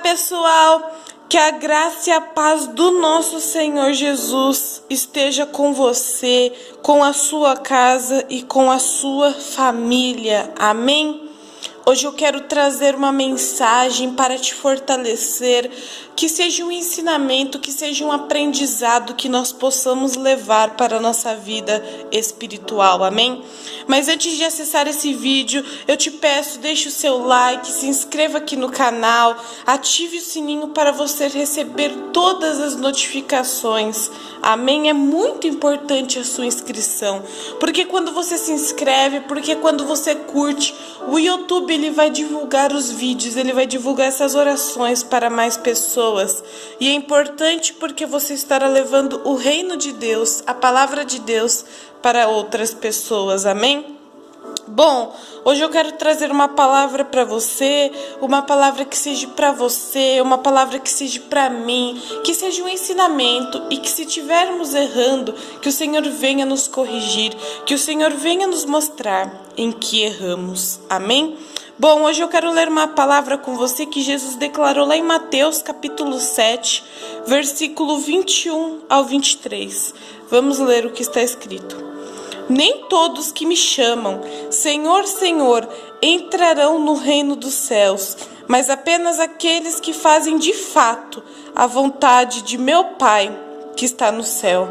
pessoal, que a graça e a paz do nosso Senhor Jesus esteja com você, com a sua casa e com a sua família. Amém? Hoje eu quero trazer uma mensagem para te fortalecer, que seja um ensinamento, que seja um aprendizado que nós possamos levar para a nossa vida espiritual, amém? Mas antes de acessar esse vídeo, eu te peço, deixe o seu like, se inscreva aqui no canal, ative o sininho para você receber todas as notificações, amém? É muito importante a sua inscrição, porque quando você se inscreve, porque quando você curte, o YouTube ele vai divulgar os vídeos, ele vai divulgar essas orações para mais pessoas. E é importante porque você estará levando o reino de Deus, a palavra de Deus para outras pessoas, amém? Bom, hoje eu quero trazer uma palavra para você, uma palavra que seja para você, uma palavra que seja para mim, que seja um ensinamento e que se estivermos errando, que o Senhor venha nos corrigir, que o Senhor venha nos mostrar em que erramos, amém? Bom, hoje eu quero ler uma palavra com você que Jesus declarou lá em Mateus capítulo 7, versículo 21 ao 23. Vamos ler o que está escrito. Nem todos que me chamam, Senhor, Senhor, entrarão no reino dos céus, mas apenas aqueles que fazem de fato a vontade de meu Pai que está no céu.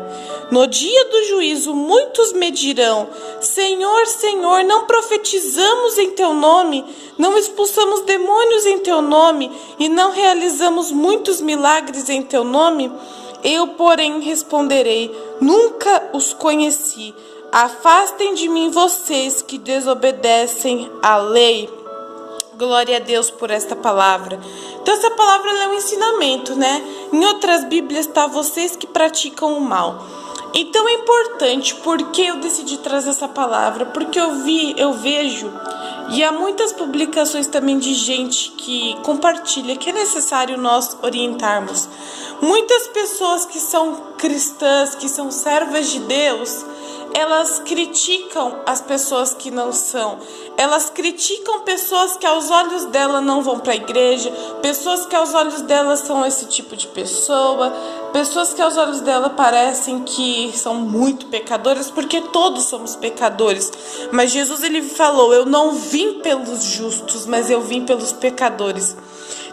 No dia do juízo, muitos me dirão, Senhor, Senhor, não profetizamos em teu nome, não expulsamos demônios em teu nome e não realizamos muitos milagres em teu nome? Eu, porém, responderei, nunca os conheci. Afastem de mim vocês que desobedecem à lei. Glória a Deus por esta palavra. Então essa palavra é um ensinamento, né? Em outras Bíblias está vocês que praticam o mal. Então é importante, porque eu decidi trazer essa palavra, porque eu vejo, e há muitas publicações também de gente que compartilha que é necessário nós orientarmos. Muitas pessoas que são cristãs, que são servas de Deus, elas criticam as pessoas que não são. Elas criticam pessoas que aos olhos dela não vão para a igreja, pessoas que aos olhos dela são esse tipo de pessoa, pessoas que aos olhos dela parecem que são muito pecadoras, porque todos somos pecadores. Mas Jesus ele falou, eu não vim pelos justos, mas eu vim pelos pecadores.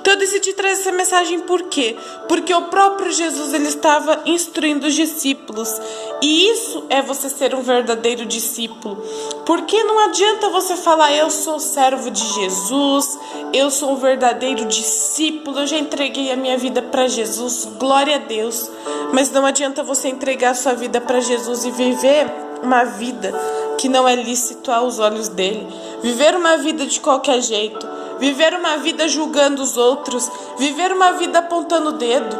Então eu decidi trazer essa mensagem por quê? Porque o próprio Jesus ele estava instruindo os discípulos. E isso é você ser um verdadeiro discípulo. Porque não adianta você falar, eu sou servo de Jesus, eu sou um verdadeiro discípulo, eu já entreguei a minha vida para Jesus, glória a Deus. Mas não adianta você entregar a sua vida para Jesus e viver uma vida que não é lícito aos olhos dele. Viver uma vida de qualquer jeito. Viver uma vida julgando os outros, viver uma vida apontando o dedo.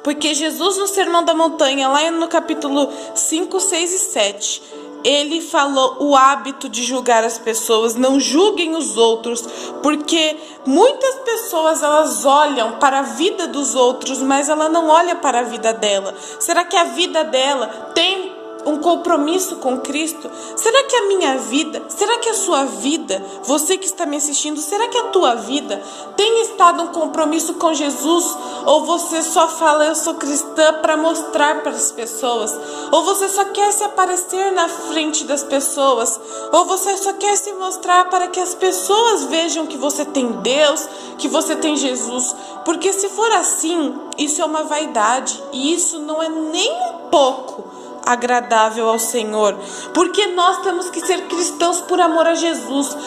Porque Jesus no Sermão da Montanha, lá no capítulo 5, 6 e 7, ele falou o hábito de julgar as pessoas, não julguem os outros, porque muitas pessoas elas olham para a vida dos outros, mas ela não olha para a vida dela. Será que a vida dela tem um compromisso com Cristo? Será que a minha vida, será que a sua vida, você que está me assistindo, será que a tua vida tem estado um compromisso com Jesus? Ou você só fala eu sou cristã para mostrar para as pessoas? Ou você só quer se aparecer na frente das pessoas? Ou você só quer se mostrar para que as pessoas vejam que você tem Deus, que você tem Jesus? Porque se for assim, isso é uma vaidade e isso não é nem um pouco agradável ao Senhor, porque nós temos que ser cristãos por amor a Jesus.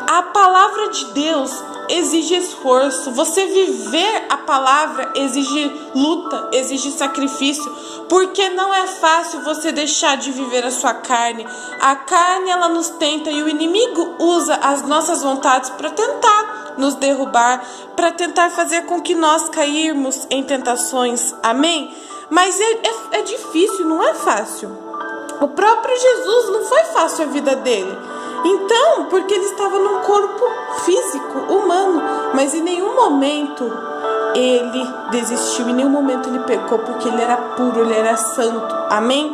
A palavra de Deus exige esforço, você viver a palavra exige luta, exige sacrifício, porque não é fácil você deixar de viver a sua carne. A carne ela nos tenta e o inimigo usa as nossas vontades para tentar nos derrubar, para tentar fazer com que nós cairmos em tentações, amém? Mas é difícil, não é fácil. O próprio Jesus não foi fácil a vida dele. Então, porque ele estava num corpo físico, humano, mas em nenhum momento ele desistiu, em nenhum momento ele pecou, porque ele era puro, ele era santo, amém?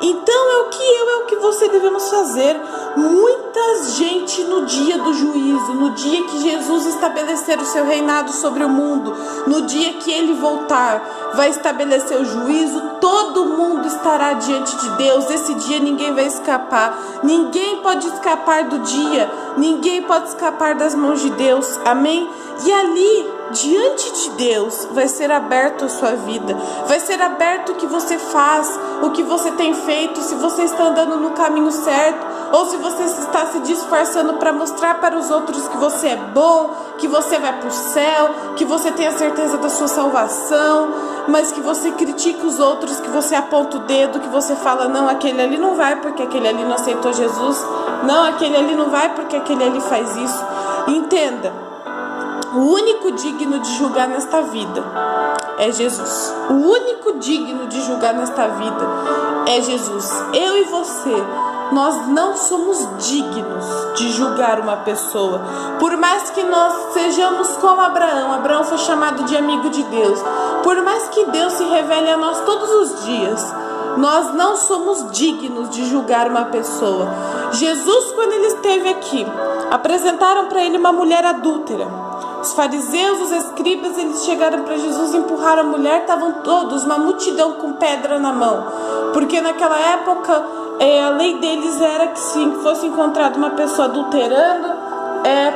Então é o que eu, é o que você devemos fazer. Muita gente no dia do juízo, no dia que Jesus estabelecer o seu reinado sobre o mundo, no dia que ele voltar, vai estabelecer o juízo, todo mundo estará diante de Deus. Esse dia ninguém vai escapar, ninguém pode escapar do dia, ninguém pode escapar das mãos de Deus, amém? E ali, diante de Deus, vai ser aberto a sua vida, vai ser aberto o que você faz, o que você tem feito, se você está andando no caminho certo, ou se você está se disfarçando para mostrar para os outros que você é bom, que você vai para o céu, que você tem a certeza da sua salvação, mas que você critica os outros, que você aponta o dedo, que você fala, não, aquele ali não vai porque aquele ali não aceitou Jesus, não, aquele ali não vai porque aquele ali faz isso. Entenda, o único digno de julgar nesta vida é Jesus. O único digno de julgar nesta vida é Jesus. Eu e você, nós não somos dignos de julgar uma pessoa. Por mais que nós sejamos como Abraão, Abraão foi chamado de amigo de Deus. Por mais que Deus se revele a nós todos os dias, nós não somos dignos de julgar uma pessoa. Jesus, quando ele esteve aqui, apresentaram para ele uma mulher adúltera. Os fariseus, os escribas, eles chegaram para Jesus, empurraram a mulher, estavam todos, uma multidão com pedra na mão. Porque naquela época, a lei deles era que se fosse encontrada uma pessoa adulterando,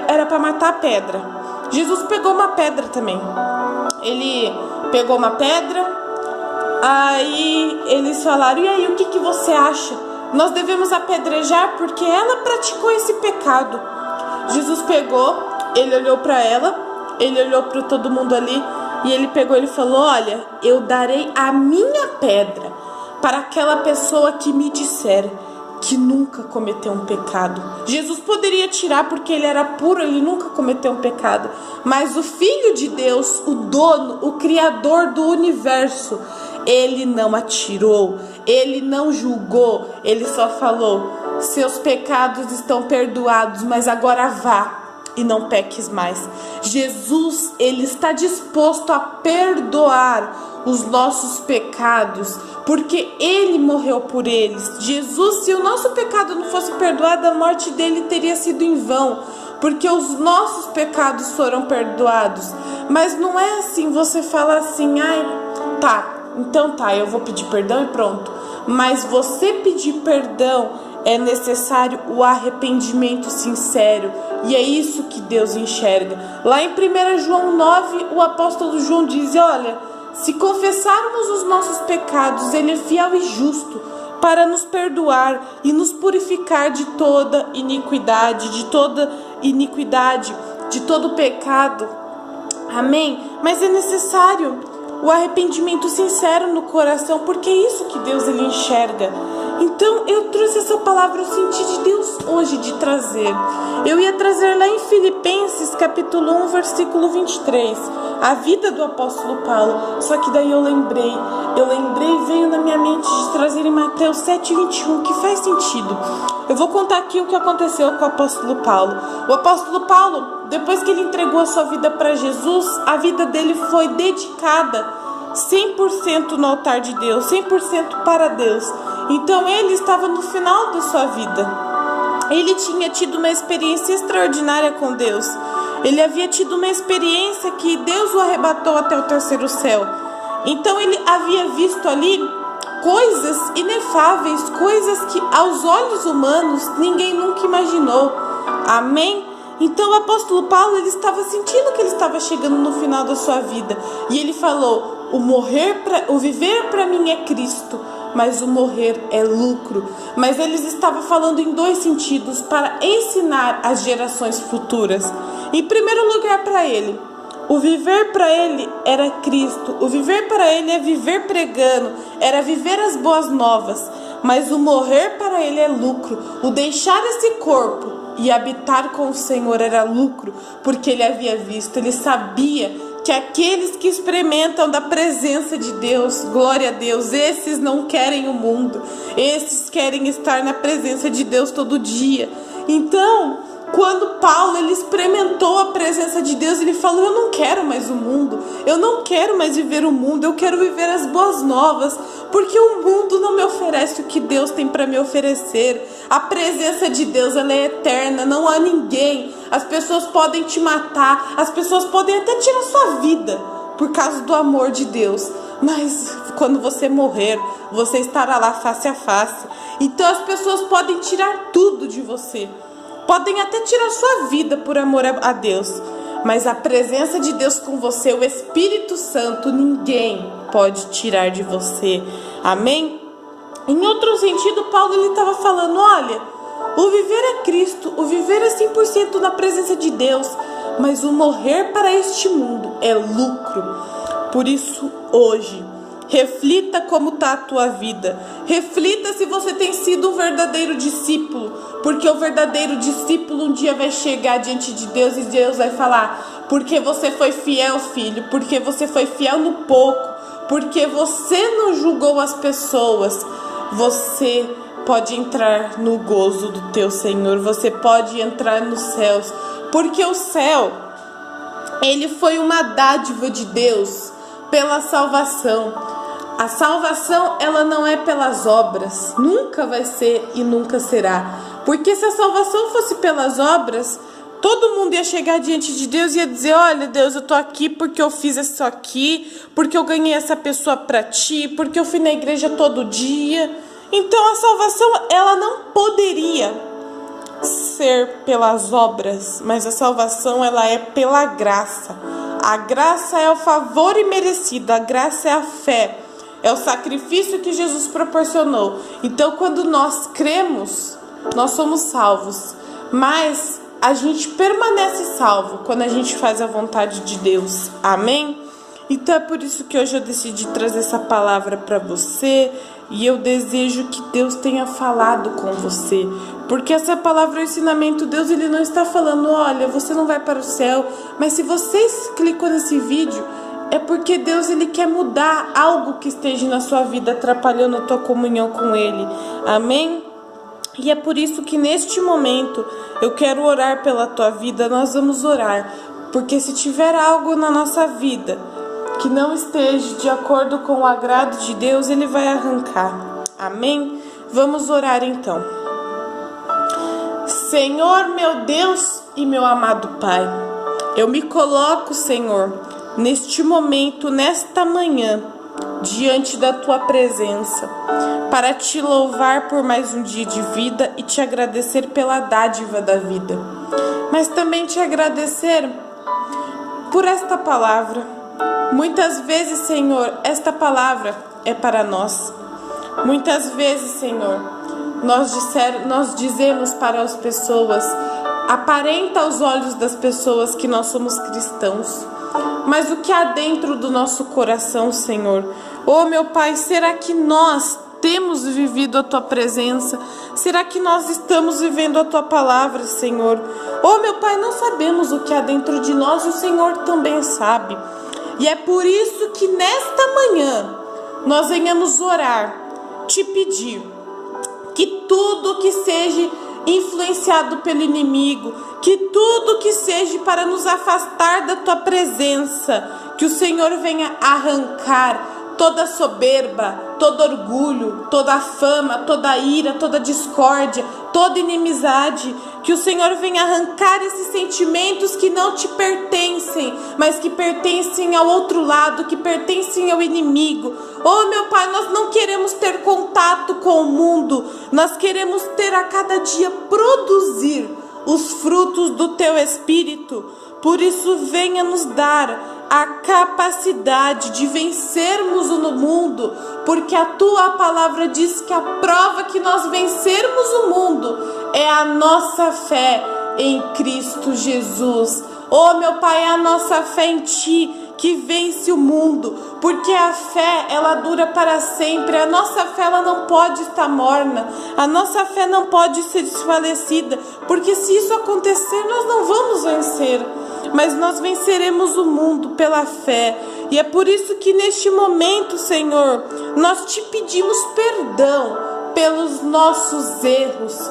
era para matar a pedra. Jesus pegou uma pedra também. Ele pegou uma pedra, aí eles falaram, e aí, o que você acha? Nós devemos apedrejar porque ela praticou esse pecado. Jesus pegou, ele olhou para ela, ele olhou para todo mundo ali, e ele pegou, ele falou, olha, eu darei a minha pedra para aquela pessoa que me disser que nunca cometeu um pecado. Jesus poderia tirar porque ele era puro, ele nunca cometeu um pecado. Mas o Filho de Deus, o dono, o Criador do universo, ele não atirou, ele não julgou, ele só falou, seus pecados estão perdoados, mas agora vá e não peques mais. Jesus, ele está disposto a perdoar os nossos pecados, porque ele morreu por eles. Jesus, se o nosso pecado não fosse perdoado, a morte dele teria sido em vão, porque os nossos pecados foram perdoados. Mas não é assim, você fala assim, ai, então eu vou pedir perdão e pronto. Mas você pedir perdão, é necessário o arrependimento sincero, e é isso que Deus enxerga. Lá em 1 João 9, o apóstolo João diz, olha, se confessarmos os nossos pecados, ele é fiel e justo para nos perdoar e nos purificar de toda iniquidade, de todo pecado. Amém? Mas é necessário o arrependimento sincero no coração, porque é isso que Deus ele enxerga. Então eu trouxe essa palavra, eu senti de Deus hoje de trazer. Eu ia trazer lá em Filipenses capítulo 1, versículo 23, a vida do apóstolo Paulo. Só que daí eu lembrei, veio na minha mente de trazer em Mateus 7:21, que faz sentido. Eu vou contar aqui o que aconteceu com o apóstolo Paulo. O apóstolo Paulo, depois que ele entregou a sua vida para Jesus, a vida dele foi dedicada 100% no altar de Deus, 100% para Deus. Então ele estava no final da sua vida. Ele tinha tido uma experiência extraordinária com Deus. Ele havia tido uma experiência que Deus o arrebatou até o terceiro céu. Então ele havia visto ali coisas inefáveis, coisas que aos olhos humanos ninguém nunca imaginou. Amém? Então o apóstolo Paulo, ele estava sentindo que ele estava chegando no final da sua vida. E ele falou, o viver para mim é Cristo, mas o morrer é lucro. Mas eles estavam falando em dois sentidos, para ensinar as gerações futuras. Em primeiro lugar, para ele, o viver para ele era Cristo. O viver para ele é viver pregando, era viver as boas novas. Mas o morrer para ele é lucro. O deixar esse corpo e habitar com o Senhor era lucro, porque ele havia visto, ele sabia que aqueles que experimentam da presença de Deus, glória a Deus, esses não querem o mundo, esses querem estar na presença de Deus todo dia. Então, Quando Paulo ele experimentou a presença de Deus, ele falou: eu não quero mais o mundo, eu não quero mais viver o mundo, eu quero viver as boas novas, porque o mundo não me oferece o que Deus tem para me oferecer. A presença de Deus, ela é eterna, não há ninguém. As pessoas podem te matar, as pessoas podem até tirar sua vida por causa do amor de Deus, mas quando você morrer, você estará lá face a face. Então as pessoas podem tirar tudo de você, podem até tirar sua vida por amor a Deus, mas a presença de Deus com você, o Espírito Santo, ninguém pode tirar de você. Amém? Em outro sentido, Paulo ele estava falando: olha, o viver é Cristo, o viver é 100% na presença de Deus, mas o morrer para este mundo é lucro. Por isso, hoje, reflita como está a tua vida. Reflita se você tem sido um verdadeiro discípulo, porque o verdadeiro discípulo um dia vai chegar diante de Deus e Deus vai falar: porque você foi fiel, filho, porque você foi fiel no pouco, porque você não julgou as pessoas, você pode entrar no gozo do teu Senhor, você pode entrar nos céus, porque o céu, ele foi uma dádiva de Deus pela salvação. A salvação, ela não é pelas obras, nunca vai ser e nunca será, porque se a salvação fosse pelas obras, todo mundo ia chegar diante de Deus e ia dizer: olha, Deus, eu tô aqui porque eu fiz isso aqui, porque eu ganhei essa pessoa para ti, porque eu fui na igreja todo dia. Então a salvação, ela não poderia ser pelas obras, mas a salvação, ela é pela graça. A graça é o favor imerecido, a graça é a fé, é o sacrifício que Jesus proporcionou. Então quando nós cremos, nós somos salvos, mas a gente permanece salvo quando a gente faz a vontade de Deus. Amém? Então é por isso que hoje eu decidi trazer essa palavra para você, e eu desejo que Deus tenha falado com você, porque essa palavra é o ensinamento. Deus, ele não está falando: olha, você não vai para o céu, mas se você clicou nesse vídeo, é porque Deus, ele quer mudar algo que esteja na sua vida, atrapalhando a tua comunhão com ele. Amém? E é por isso que neste momento eu quero orar pela tua vida. Nós vamos orar, porque se tiver algo na nossa vida que não esteja de acordo com o agrado de Deus, ele vai arrancar. Amém? Vamos orar então. Senhor, meu Deus e meu amado Pai, eu me coloco, Senhor, neste momento, nesta manhã, diante da tua presença, para te louvar por mais um dia de vida e te agradecer pela dádiva da vida, mas também te agradecer por esta palavra. Muitas vezes, Senhor, esta palavra é para nós. Muitas vezes, Senhor, nós dizemos para as pessoas, aparenta aos olhos das pessoas que nós somos cristãos, mas o que há dentro do nosso coração, Senhor? Oh, meu Pai, será que nós temos vivido a Tua presença? Será que nós estamos vivendo a Tua palavra, Senhor? Oh, meu Pai, não sabemos o que há dentro de nós, o Senhor também sabe. E é por isso que nesta manhã nós venhamos orar, te pedir que tudo que seja influenciado pelo inimigo, que tudo que seja para nos afastar da tua presença, que o Senhor venha arrancar toda soberba, todo orgulho, toda fama, toda ira, toda discórdia, toda inimizade, que o Senhor venha arrancar esses sentimentos que não te pertencem, mas que pertencem ao outro lado, que pertencem ao inimigo. Oh, meu Pai, nós não queremos ter contato com o mundo, nós queremos ter a cada dia produzir os frutos do Teu Espírito. Por isso, venha nos dar a capacidade de vencermos o mundo, porque a Tua palavra diz que a prova que nós vencermos o mundo é a nossa fé em Cristo Jesus. Oh, meu Pai, é a nossa fé em Ti que vence o mundo, porque a fé, ela dura para sempre. A nossa fé, ela não pode estar morna, a nossa fé não pode ser desfalecida, porque se isso acontecer, nós não vamos vencer, mas nós venceremos o mundo pela fé. E é por isso que neste momento, Senhor, nós te pedimos perdão pelos nossos erros,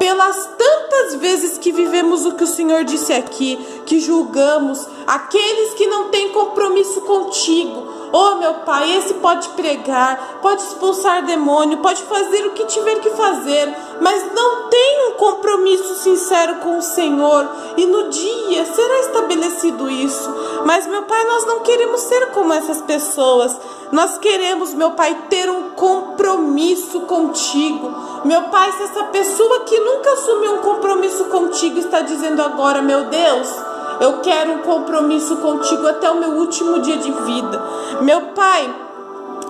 pelas tantas vezes que vivemos o que o Senhor disse aqui, que julgamos aqueles que não têm compromisso contigo. Oh, meu Pai, esse pode pregar, pode expulsar demônio, pode fazer o que tiver que fazer, mas não tem um compromisso sincero com o Senhor. E no dia será estabelecido isso. Mas, meu Pai, nós não queremos ser como essas pessoas. Nós queremos, meu Pai, ter um compromisso contigo. Meu Pai, se essa pessoa que nunca assumiu um compromisso contigo está dizendo agora, meu Deus, eu quero um compromisso contigo até o meu último dia de vida. Meu Pai,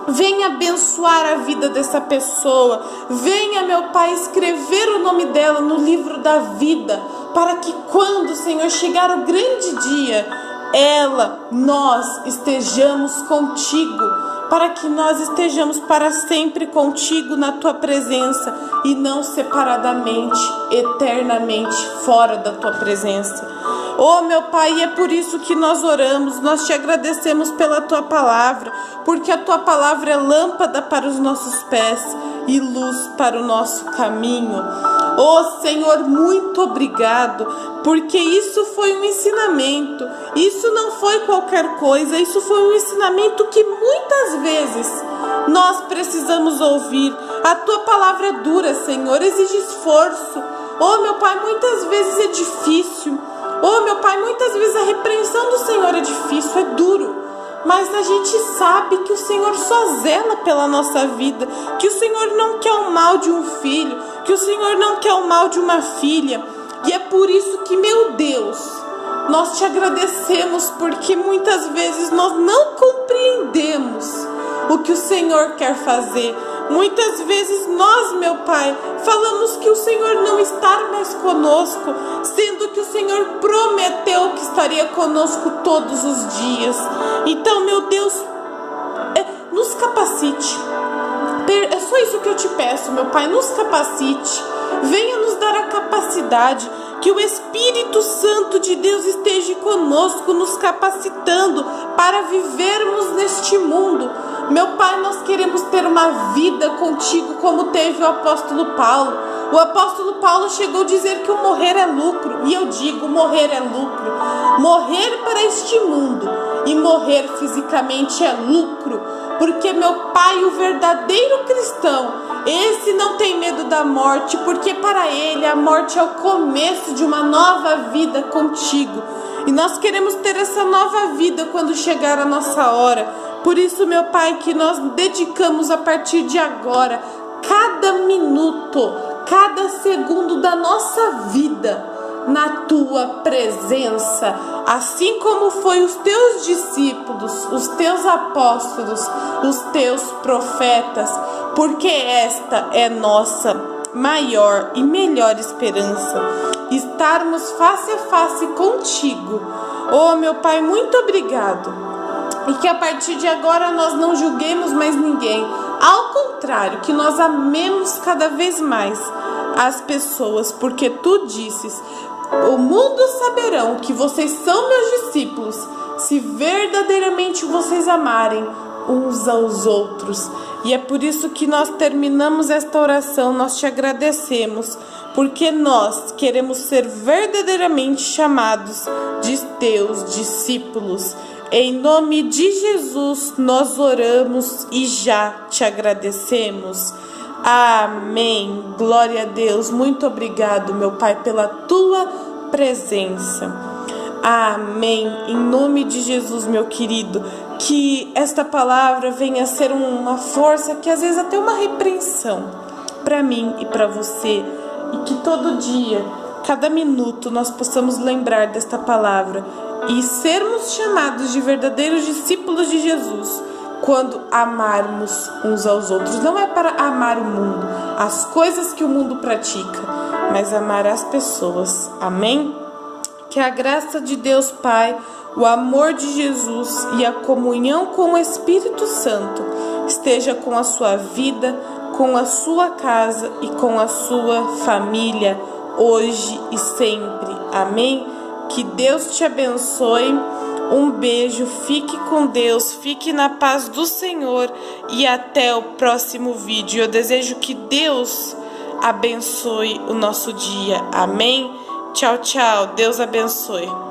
venha abençoar a vida dessa pessoa. Venha, meu Pai, escrever o nome dela no livro da vida, para que quando, Senhor, chegar o grande dia, nós estejamos contigo, para que nós estejamos para sempre contigo na tua presença e não separadamente, eternamente fora da tua presença. Oh, meu Pai, é por isso que nós oramos, nós te agradecemos pela tua palavra, porque a tua palavra é lâmpada para os nossos pés e luz para o nosso caminho. Oh, Senhor, muito obrigado, porque isso foi um ensinamento, isso não foi qualquer coisa, isso foi um ensinamento que muitas vezes nós precisamos ouvir. A tua palavra é dura, Senhor, exige esforço. Oh, meu Pai, muitas vezes é difícil. Oh, meu Pai, muitas vezes a repreensão do Senhor é difícil, é duro, mas a gente sabe que o Senhor só zela pela nossa vida, que o Senhor não quer o mal de um filho, que o Senhor não quer o mal de uma filha, e é por isso que, meu Deus, nós te agradecemos, porque muitas vezes nós não compreendemos o que o Senhor quer fazer. Muitas vezes nós, meu Pai, falamos que o Senhor não está mais conosco, sendo que o Senhor prometeu que estaria conosco todos os dias. Então, meu Deus, nos capacite. É só isso que eu te peço, meu Pai, nos capacite. Venha nos dar a capacidade, que o Espírito Santo de Deus esteja conosco, nos capacitando para vivermos neste mundo. Meu Pai, nós queremos ter uma vida contigo como teve o apóstolo Paulo. O apóstolo Paulo chegou a dizer que o morrer é lucro. E eu digo, morrer é lucro. Morrer para este mundo e morrer fisicamente é lucro. Porque, meu Pai, o verdadeiro cristão, esse não tem medo da morte, porque para ele a morte é o começo de uma nova vida contigo. E nós queremos ter essa nova vida quando chegar a nossa hora. Por isso, meu Pai, que nós dedicamos a partir de agora, cada minuto, cada segundo da nossa vida na tua presença, assim como foi os teus discípulos, os teus apóstolos, os teus profetas, porque esta é nossa maior e melhor esperança, estarmos face a face contigo. Oh, meu Pai, muito obrigado. E que a partir de agora nós não julguemos mais ninguém. Ao contrário, que nós amemos cada vez mais as pessoas, porque tu disses: o mundo saberão que vocês são meus discípulos, se verdadeiramente vocês amarem uns aos outros. E é por isso que nós terminamos esta oração, nós te agradecemos, porque nós queremos ser verdadeiramente chamados de teus discípulos. Em nome de Jesus nós oramos e já te agradecemos. Amém. Glória a Deus. Muito obrigado, meu Pai, pela tua presença. Amém. Em nome de Jesus, meu querido, que esta palavra venha a ser uma força, que às vezes até uma repreensão para mim e para você, e que todo dia, cada minuto, nós possamos lembrar desta palavra e sermos chamados de verdadeiros discípulos de Jesus quando amarmos uns aos outros. Não é para amar o mundo, as coisas que o mundo pratica, mas amar as pessoas. Amém? Que a graça de Deus Pai, o amor de Jesus e a comunhão com o Espírito Santo esteja com a sua vida, com a sua casa e com a sua família, hoje e sempre. Amém? Que Deus te abençoe. Um beijo, fique com Deus, fique na paz do Senhor e até o próximo vídeo. Eu desejo que Deus abençoe o nosso dia. Amém? Tchau, tchau. Deus abençoe.